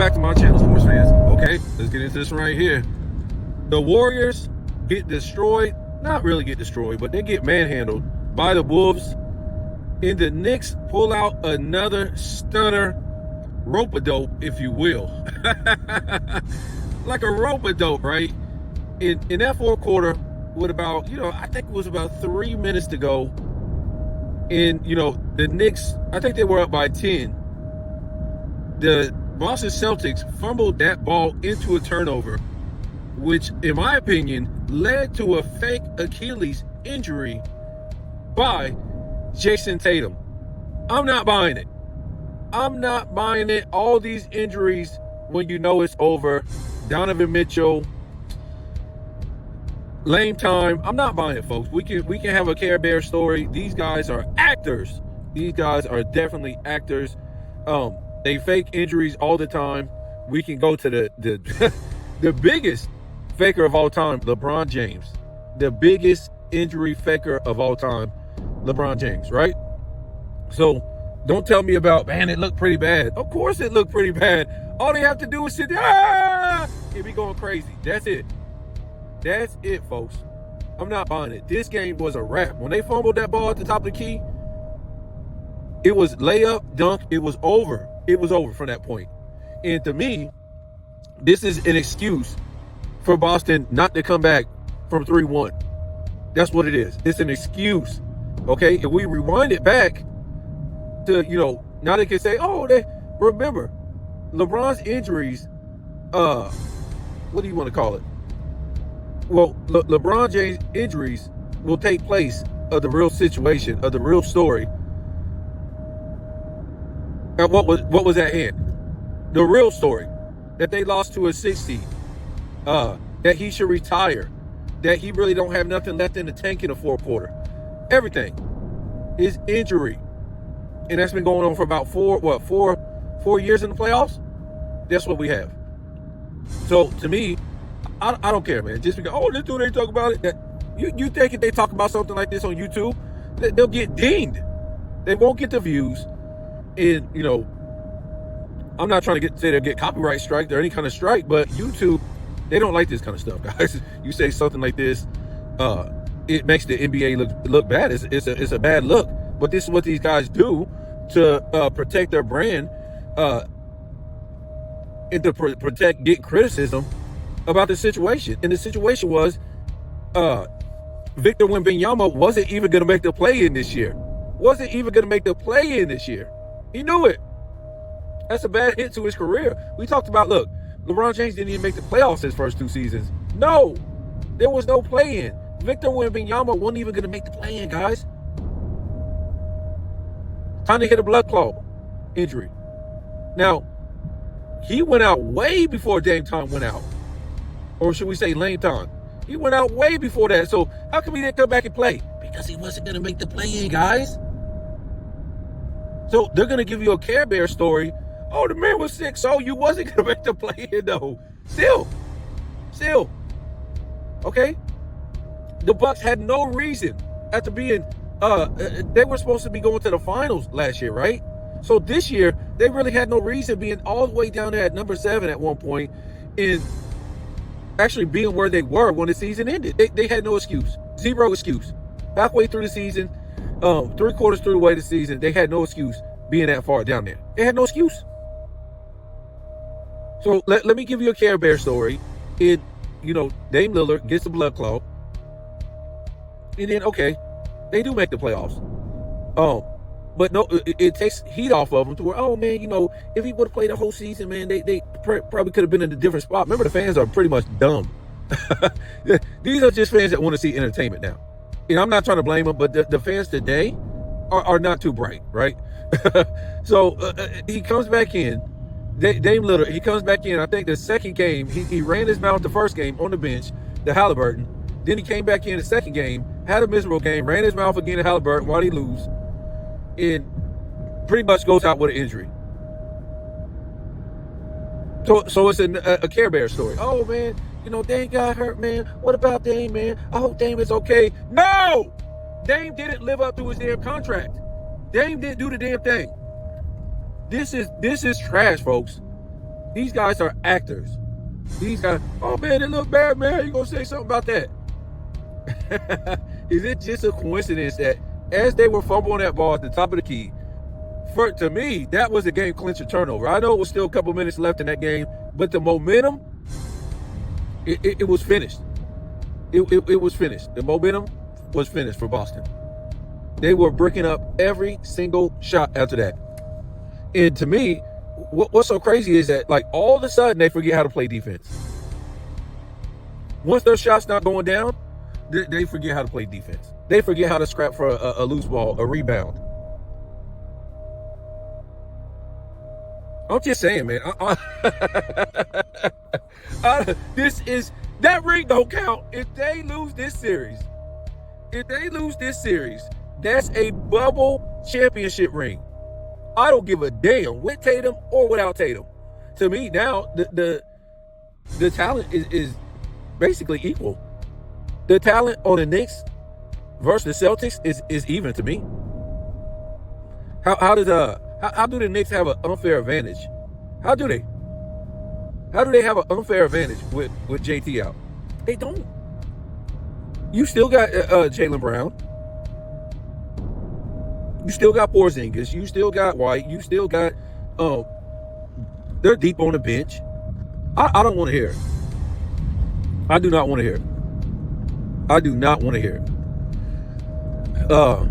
back to my channel, sports fans. Okay, let's get into this right here. The Warriors get destroyed. Not really get destroyed, but they get manhandled by the Wolves. And the Knicks pull out another stunner rope-a-dope, if you will. Like a rope-a-dope, right? In that fourth quarter, with about, I think it was about 3 minutes to go. And, the Knicks, I think they were up by 10. The Boston Celtics fumbled that ball into a turnover, which, in my opinion, led to a fake Achilles injury by Jayson Tatum. I'm not buying it. I'm not buying it. All these injuries when you know it's over. Donovan Mitchell, lame time. I'm not buying it, folks. We can have a Care Bear story. These guys are actors. These guys are definitely actors. They fake injuries all the time. We can go to the the biggest faker of all time, LeBron James. The biggest injury faker of all time, LeBron James, right? So don't tell me about, man, it looked pretty bad. Of course it looked pretty bad. All they have to do is sit there, and be going crazy. That's it. That's it, folks. I'm not buying it. This game was a wrap. When they fumbled that ball at the top of the key, it was layup, dunk. It was over. It was over from that point. And to me, this is an excuse for Boston not to come back from 3-1. That's what it is. It's an excuse. Okay? If we rewind it back to, now they can say, remember, LeBron's injuries, what do you want to call it? Well, LeBron James' injuries will take place of the real situation, of the real story. And what was at hand? The real story. That they lost to a 6 seed. That he should retire. That he really don't have nothing left in the tank in the fourth quarter. Everything is injury. And that's been going on for about four years in the playoffs? That's what we have. So, to me, I don't care, man. Just because, this dude ain't talk about it. You think if they talk about something like this on YouTube, they'll get dinged. They won't get the views. And, I'm not trying to say they'll get copyright strike or any kind of strike, but YouTube, they don't like this kind of stuff, guys. You say something like this, it makes the NBA look bad. It's a bad look. But this is what these guys do to protect their brand and to protect getting criticism about the situation. And the situation was Victor Wembanyama wasn't even going to make the play-in this year. Wasn't even going to make the play-in this year. He knew it. That's a bad hit to his career. We talked about, look, LeBron James didn't even make the playoffs his first 2 seasons. No, there was no play-in. Victor Wembanyama wasn't even going to make the play-in, guys. Time to hit a blood clot injury. Now, he went out way before Dame Time went out. Or should we say Lane Time? He went out way before that. So how come he didn't come back and play? Because he wasn't going to make the play-in, guys. So they're going to give you a Care Bear story. Oh, the man was sick, so you wasn't going to make the play-in, though. Still. Okay? The Bucks had no reason after being, they were supposed to be going to the finals last year, right? So this year, they really had no reason being all the way down there at number 7 at one point and actually being where they were when the season ended. They had no excuse. Zero excuse. Halfway through the season, 3 quarters through the way of the season, they had no excuse being that far down there. They had no excuse. So let me give you a Care Bear story. Dame Lillard gets the blood clot. And then, okay, they do make the playoffs. But no, it takes heat off of them to where, if he would have played the whole season, man, they probably could have been in a different spot. Remember, the fans are pretty much dumb. These are just fans that want to see entertainment now. I'm not trying to blame them, but the fans today are not too bright, right? So he comes back in. Dame Lillard, he comes back in. I think the second game, he ran his mouth the first game on the bench, the Halliburton. Then he came back in the second game, had a miserable game, ran his mouth again to Halliburton while he lose, and pretty much goes out with an injury. So it's a Care Bear story. Oh, man, Dame got hurt, man. What about Dame, man? I hope Dame is okay. No! Dame didn't live up to his damn contract. Dame didn't do the damn thing. This is trash, folks. These guys are actors. These guys, oh man, it look bad, man. You gonna say something about that? Is it just a coincidence that as they were fumbling that ball at the top of the key, to me, that was a game clincher turnover. I know it was still a couple minutes left in that game, but the momentum, it was finished. It was finished. The momentum was finished for Boston. They were breaking up every single shot after that. And to me, what's so crazy is that, like, all of a sudden they forget how to play defense. Once their shots not going down, they forget how to play defense. They forget how to scrap for a loose ball, a rebound. I'm just saying, man. That ring don't count. If they lose this series, that's a bubble championship ring. I don't give a damn with Tatum or without Tatum. To me now, the talent is basically equal. The talent on the Knicks versus the Celtics is even to me. How do the Knicks have an unfair advantage? How do they? How do they have an unfair advantage with JT out? They don't. You still got Jaylen Brown. You still got Porzingis. You still got White. You still got. They're deep on the bench. I don't want to hear it. I do not want to hear it. I do not want to hear it. I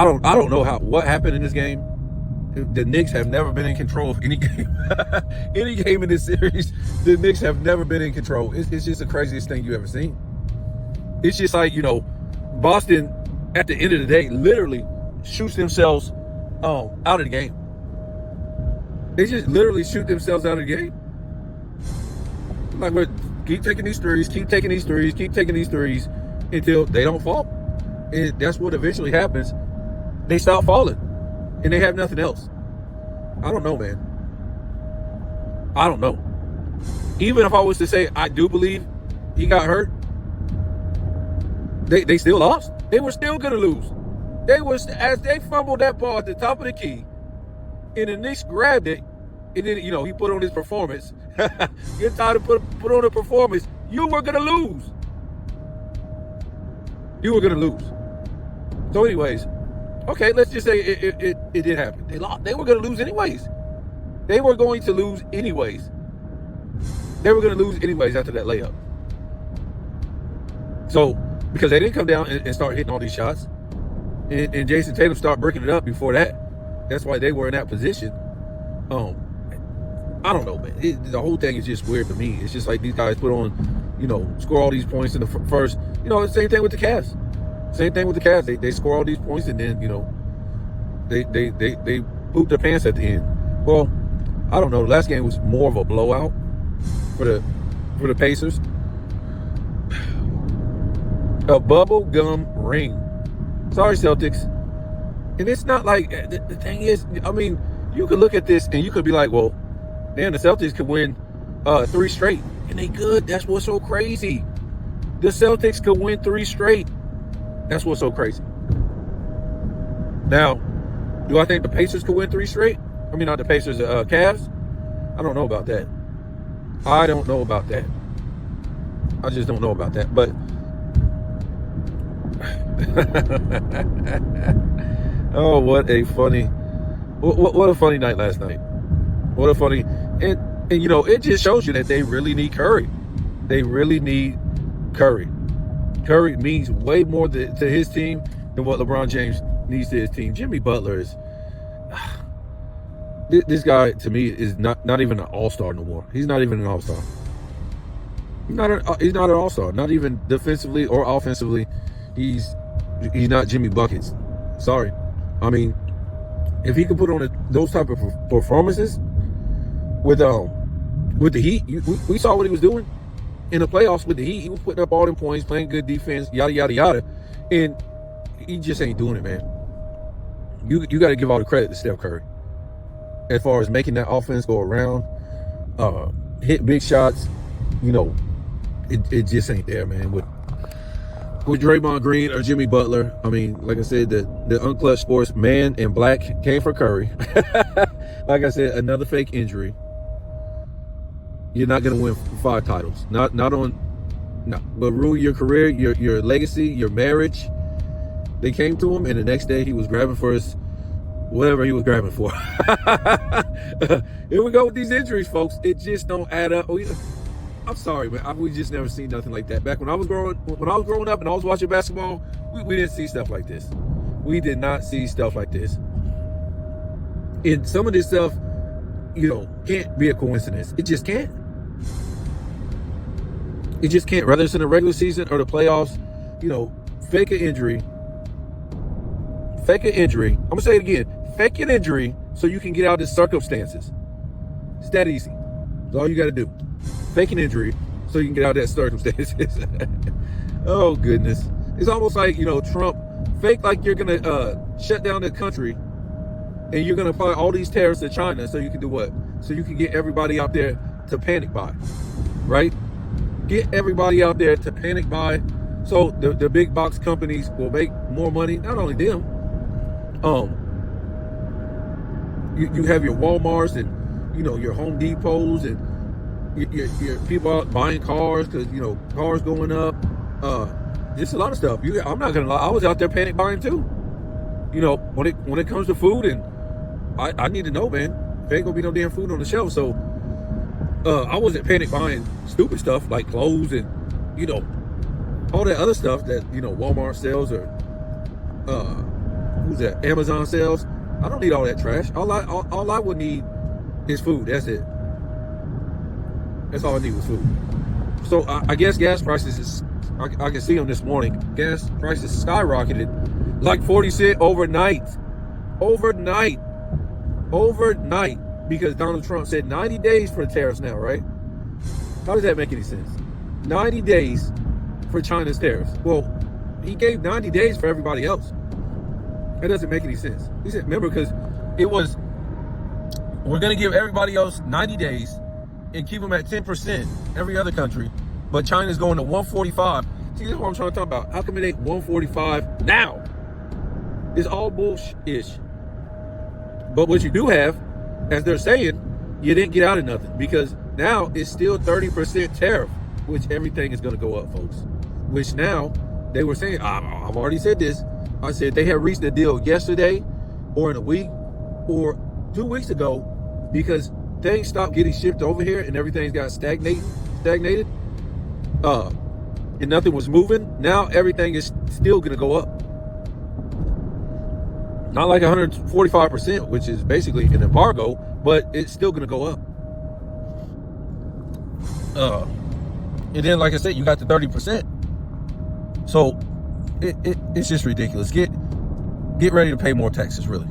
don't know what happened in this game. The Knicks have never been in control of any game. Any game in this series, the Knicks have never been in control. It's just the craziest thing you ever seen. It's just like, Boston, at the end of the day, literally shoots themselves out of the game. They just literally shoot themselves out of the game. Like, we're keep taking these threes until they don't fall. And that's what eventually happens. They stop falling. And they have nothing else. I don't know, man. I don't know. Even if I was to say I do believe he got hurt, they still lost. They were still going to lose. As they fumbled that ball at the top of the key, and the Knicks grabbed it, and then, he put on his performance. It's time to put on a performance. You were going to lose. You were going to lose. So anyways, okay, let's just say it did happen. They lost. They were going to lose anyways. They were going to lose anyways. They were going to lose anyways after that layup. So, because they didn't come down and start hitting all these shots, and Jayson Tatum started breaking it up before that. That's why they were in that position. I don't know, man. The whole thing is just weird to me. It's just like these guys put on, score all these points in the first. Same thing with the Cavs. Same thing with the Cavs. They score all these points and then, they poop their pants at the end. Well, I don't know. The last game was more of a blowout for the Pacers. A bubble gum ring. Sorry, Celtics. And it's not like, the thing is, you could look at this and you could be like, well, damn, the Celtics could win 3 straight. And they could. That's what's so crazy. The Celtics could win 3 straight. That's what's so crazy. Now, do I think the Pacers could win 3 straight? Not the Pacers, Cavs? I don't know about that. I don't know about that. I just don't know about that. But oh, what a funny night last night. What a funny, and it just shows you that they really need Curry. They really need Curry. Curry means way more to his team than what LeBron James needs to his team. Jimmy Butler is this guy, to me, is not even an all-star no more. He's not even an all-star. He's not an all-star. Not even defensively or offensively. He's not Jimmy Buckets. Sorry. If he could put on those type of performances with the Heat, we saw what he was doing in the playoffs with the Heat. He was putting up all them points, playing good defense, yada yada yada, and he just ain't doing it, man. You got to give all the credit to Steph Curry as far as making that offense go around, hit big shots. It just ain't there, man. With Draymond Green or Jimmy Butler, like I said, the unclutched sports man in black came for Curry. Like I said, another fake injury. you're not going to win 5 titles. Not on, no. But ruin your career, your legacy, your marriage. They came to him, and the next day he was grabbing for his, whatever he was grabbing for. Here we go with these injuries, folks. It just don't add up. I'm sorry, man. We just never seen nothing like that. Back when I was growing up and I was watching basketball, we didn't see stuff like this. We did not see stuff like this. And some of this stuff, can't be a coincidence. It just can't. It just can't. Whether it's in the regular season or the playoffs, fake an injury. Fake an injury. I'm going to say it again. Fake an injury so you can get out of the circumstances. It's that easy. That's all you got to do. Fake an injury so you can get out of that circumstances. Oh, goodness. It's almost like, Trump, fake like you're going to shut down the country and you're going to apply all these tariffs to China so you can do what? So you can get everybody out there to panic buy, right? Get everybody out there to panic buy so the big box companies will make more money. Not only them, you have your Walmarts and, your Home Depots and your people out buying cars because, cars going up. Just a lot of stuff. I'm not going to lie. I was out there panic buying too. When it comes to food, and I need to know, man, there ain't going to be no damn food on the shelf. So I wasn't panic buying stupid stuff like clothes and, all that other stuff that, Walmart sells or who's that? Amazon sells. I don't need all that trash. All I would need is food. That's it. That's all I need was food. So I guess gas prices I can see them this morning. Gas prices skyrocketed like 40 cents overnight. Overnight. Because Donald Trump said 90 days for the tariffs now, right? How does that make any sense? 90 days for China's tariffs. Well, he gave 90 days for everybody else. That doesn't make any sense. He said, remember, because it was, we're going to give everybody else 90 days and keep them at 10%, every other country. But China's going to 145. See, this is what I'm trying to talk about. How come it ain't 145 now? It's all bullshit-ish. But what you do have, as they're saying, you didn't get out of nothing. Because now it's still 30% tariff, which everything is going to go up, folks. Which now, they were saying, I've already said this. I said they had reached a deal yesterday or in a week or 2 weeks ago because things stopped getting shipped over here and everything's got stagnated. And nothing was moving. Now everything is still going to go up. Not like 145%, which is basically an embargo, but it's still going to go up. And then, like I said, you got the 30%. So it's just ridiculous. Get ready to pay more taxes, really.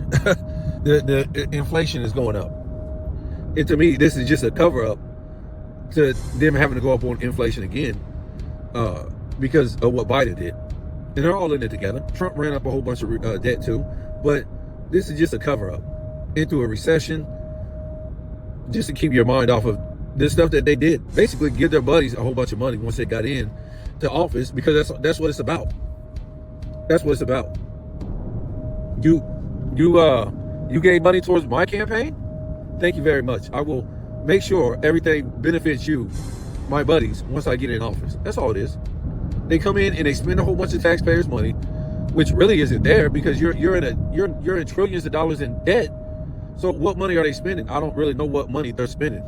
the inflation is going up. And to me, this is just a cover up to them having to go up on inflation again because of what Biden did. And they're all in it together. Trump ran up a whole bunch of debt too. But this is just a cover up into a recession just to keep your mind off of this stuff that they did. Basically give their buddies a whole bunch of money once they got in to office because that's what it's about. That's what it's about. You gave money towards my campaign? Thank you very much. I will make sure everything benefits you, my buddies, once I get in office. That's all it is. They come in and they spend a whole bunch of taxpayers' money, which really isn't there because you're in trillions of dollars in debt. So what money are they spending? I don't really know what money they're spending.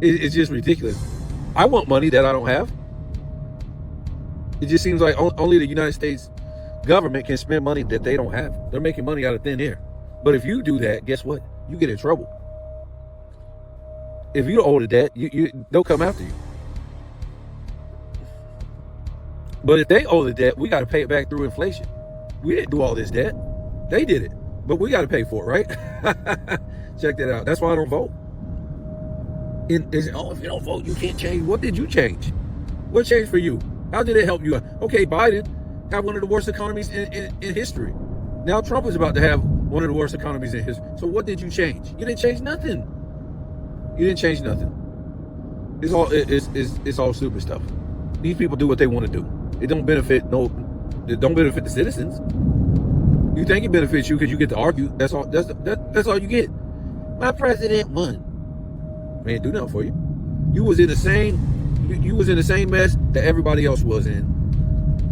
It's just ridiculous. I want money that I don't have. It just seems like only the United States government can spend money that they don't have. They're making money out of thin air. But if you do that, guess what? You get in trouble. If you owe the debt, they'll come after you. But if they owe the debt, we got to pay it back through inflation. We didn't do all this debt. They did it. But we got to pay for it, right? Check that out. That's why I don't vote. If you don't vote, you can't change. What did you change? What changed for you? How did it help you? Okay, Biden had one of the worst economies in history. Now Trump is about to have one of the worst economies in history. So what did you change? You didn't change nothing. You didn't change nothing. It's all stupid stuff. These people do what they want to do. It don't benefit the citizens. You think it benefits you because you get to argue. That's all you get. My president won. Man, do nothing for you. You was in the same mess that everybody else was in.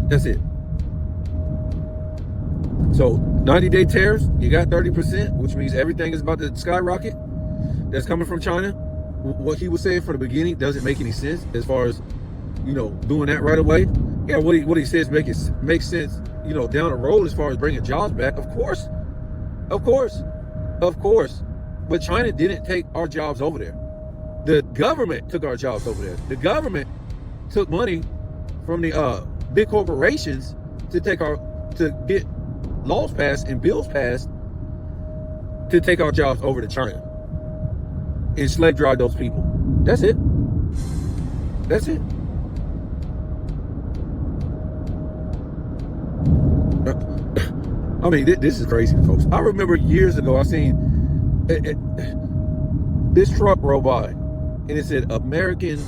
That's it. So 90-day tariffs, you got 30%, which means everything is about to skyrocket. That's coming from China. What he was saying from the beginning doesn't make any sense as far as, doing that right away. Yeah, what he says makes sense, down the road as far as bringing jobs back. Of course. But China didn't take our jobs over there. The government took our jobs over there. The government took money from the big corporations to get laws passed and bills passed to take our jobs over to China and slave drive those people. That's it. I mean, this is crazy, folks. I remember years ago I seen this truck roll by, and it said American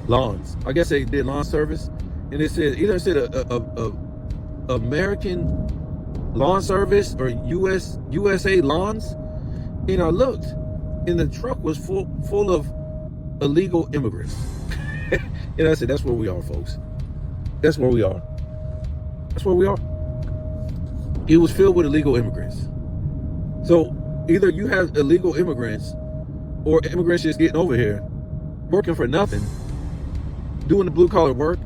Lawns. I guess they did lawn service, and it said a American Lawn Service or USA Lawns. And I looked, and the truck was full of illegal immigrants. And I said, that's where we are, folks. That's where we are. It was filled with illegal immigrants. So either you have illegal immigrants or immigrants just getting over here, working for nothing, doing the blue collar work,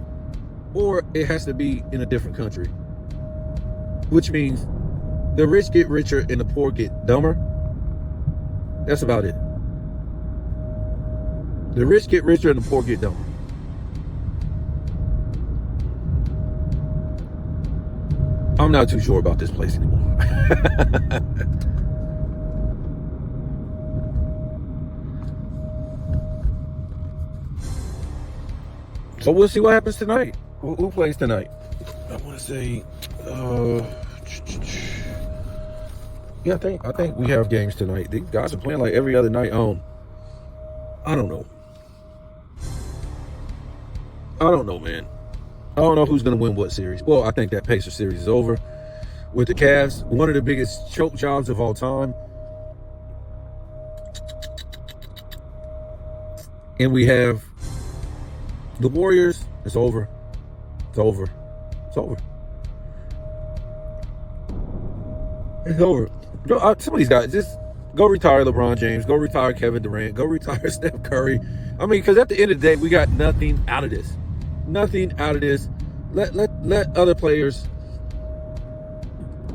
or it has to be in a different country. Which means the rich get richer and the poor get dumber. That's about it. The rich get richer and the poor get dumber. I'm not too sure about this place anymore. So we'll see what happens tonight. Who plays tonight? I want to say, yeah, I think we have games tonight. These guys are playing like every other night. I don't know. Man. I don't know who's going to win what series. Well, I think that Pacers series is over with the Cavs. One of the biggest choke jobs of all time. And we have the Warriors. It's over. Some of these guys, just go retire LeBron James. Go retire Kevin Durant. Go retire Steph Curry. I mean, because at the end of the day, we got nothing out of this. Let other players,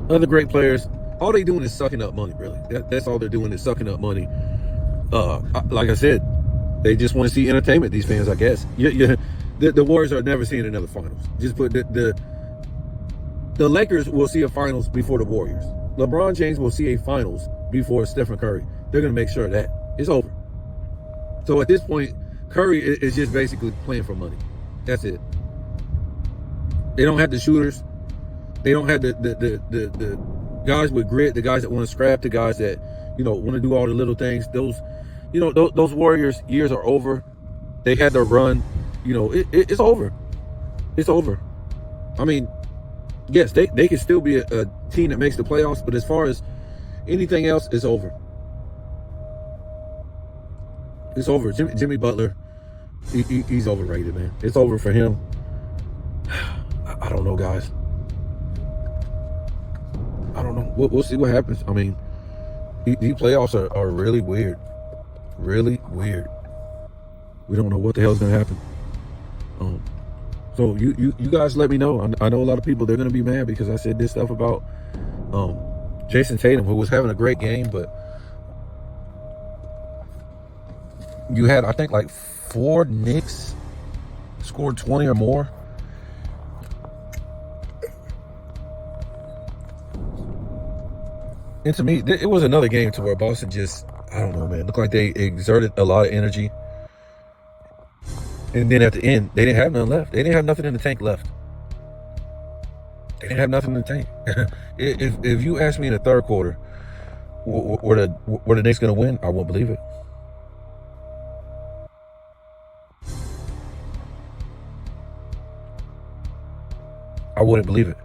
other great players, all they doing is sucking up money, really. That's all they're doing is sucking up money. Like I said, they just want to see entertainment, these fans, I guess. The Warriors are never seeing another finals. Just put the Lakers will see a finals before the Warriors. LeBron James will see a finals before Stephen Curry. They're going to make sure of that. It's over. So at this point, Curry is just basically playing for money. That's it. They don't have the shooters. They don't have the guys with grit, the guys that want to scrap, the guys that, want to do all the little things. Those Warriors years are over. They had their run. It's over. It's over. I mean, yes, they can still be a team that makes the playoffs, but as far as anything else, it's over. It's over. Jimmy Butler, he's overrated, man. It's over for him. I don't know, guys. I don't know. We'll see what happens. I mean, these playoffs are really weird. Really weird. We don't know what the hell's going to happen. So you guys let me know. I know a lot of people, they're going to be mad because I said this stuff about Jayson Tatum, who was having a great game, but you had, I think, like 4 Knicks scored 20 or more. And to me, it was another game to where Boston just, I don't know, man, looked like they exerted a lot of energy. And then at the end, they didn't have nothing left. They didn't have nothing in the tank left. They didn't have nothing in the tank. If you ask me in the third quarter, were the Knicks going to win, I won't believe it. I wouldn't believe it.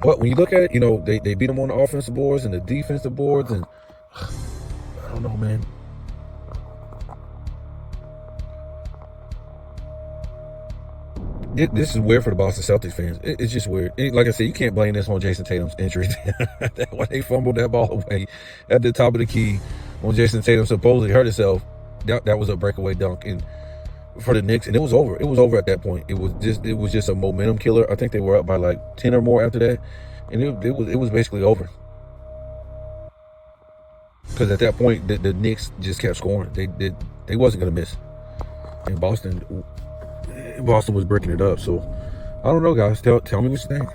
But when you look at it, they beat them on the offensive boards and the defensive boards, and I don't know, man. This is weird for the Boston Celtics fans. It's just weird. Like I said, you can't blame this on Jayson Tatum's injury. When they fumbled that ball away at the top of the key, when Jayson Tatum supposedly hurt himself, that was a breakaway dunk and for the Knicks, and it was over. It was over at that point. It was just a momentum killer. I think they were up by like 10 or more after that, and it was basically over. Because at that point, the Knicks just kept scoring. They wasn't gonna miss, and Boston was breaking it up. So I don't know, guys. Tell me what you think.